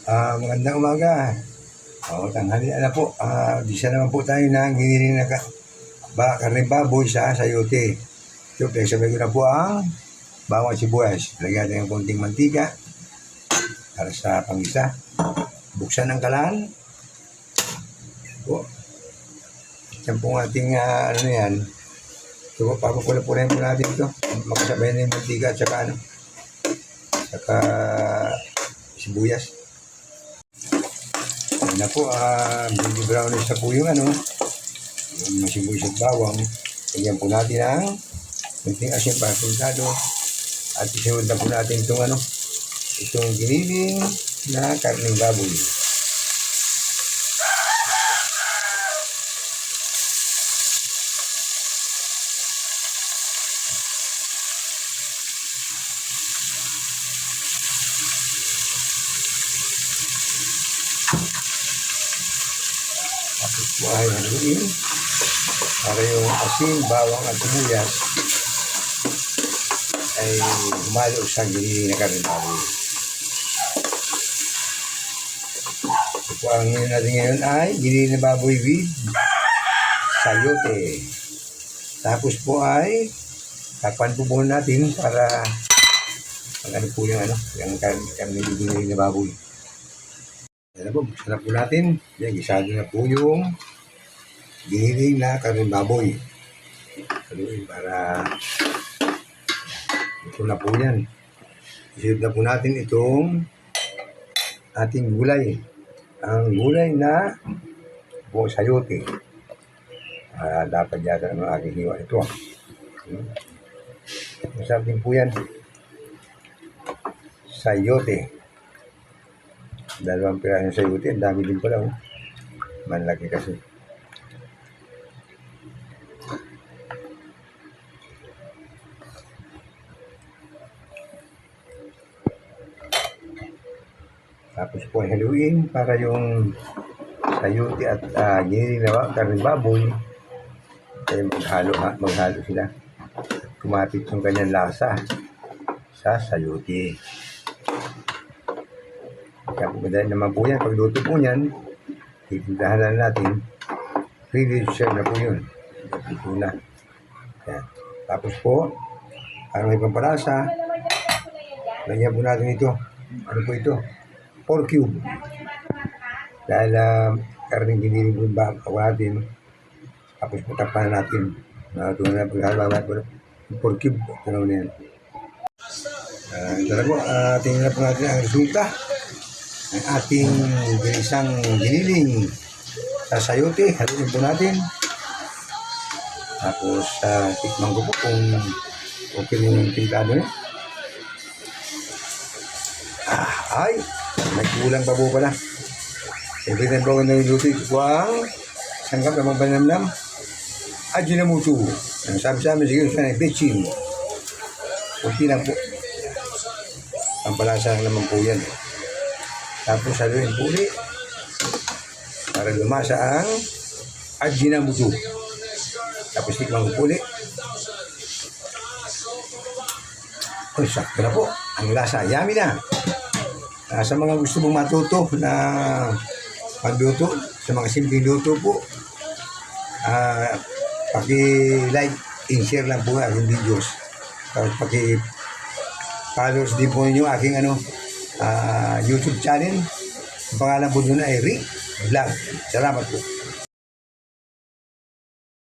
Magandang umaga. Tanghali na po. Bisa naman po tayo ng hiniling na karne baboy sa sayote. So, sabay ko na po ang bawang sibuyas. Lagyan natin ng konting mantika para sa pangisa. Buksan ang kalan. Yan po. Yan po ang ating ano yan. So, papapula-pulahin po natin ito. Makasabay na yung mantika at saka sibuyas. Yan na po, baby brownish na po yung yung sibuyas at bawang. Lagyan po natin ang kunting asin para pintado. At isunod na po natin itong giniling na karneng baboy. Tapos po ay haluin para yung asin, bawang at sibuyas ay humalo sa giniling na karneng baboy. So po ang ngayon natin ngayon ay giniling na baboy with sayote. Tapos po ay takpan po muna natin para po yung karneng giniling na baboy. Yan na po, buksan na po natin. Yan, gisado na po yung giniling na karneng baboy. Haluin para ito na po yan. Isunod na po natin itong ating gulay. Ang gulay na buong sayote. Dapat yata ng aking hiwa ito. Masarap din po yan. Sayote. Dalawang piraso ng sayote. Ang dami din pala. Malaki kasi. Tapos po ay haluin para yung sayote at giniling na karneng baboy ay maghalo sila. Kumapit yung kanyang lasa sa sayote. Kaya po dahil naman po yan, pagluto po yan, titindahan na natin, ready to serve na po yun. Ito na. Yan. Tapos po, para may pampalasa, lagyan po natin ito. Ano po ito? 4 cube. Dahil karning giniling po yung bakaw natin, tapos po takpan natin. Ito na po 4 cube. Ito na yan. Ito na po, tingnan po natin ang resulta ng ating ginisang giniling sa sayote. Haluin po natin. Tapos, tikman ko po kung okay yung pintado niya. Ay! May kulang pa po pala. Every time po na yung luto, ito po ang sangkap na magbanamnam. Ajinomoto. Ang sabi sa amin, sige, sana pitching. Kunti lang po. Pampalasa lang naman po yan. Tapos haluin po ulit para lumasa ang Ajinomoto. Tapos tikman ko po ulit. Uy, sakto na po. Ang lasa, yummy na. Sa mga gusto mong matuto na pagluto, sa mga simpleng luto po, paki-like and share lang po ang aking videos. Tapos paki-followers din po ninyo aking YouTube channel. Ang pangalan po doon ay Rick Vlog. Salamat po.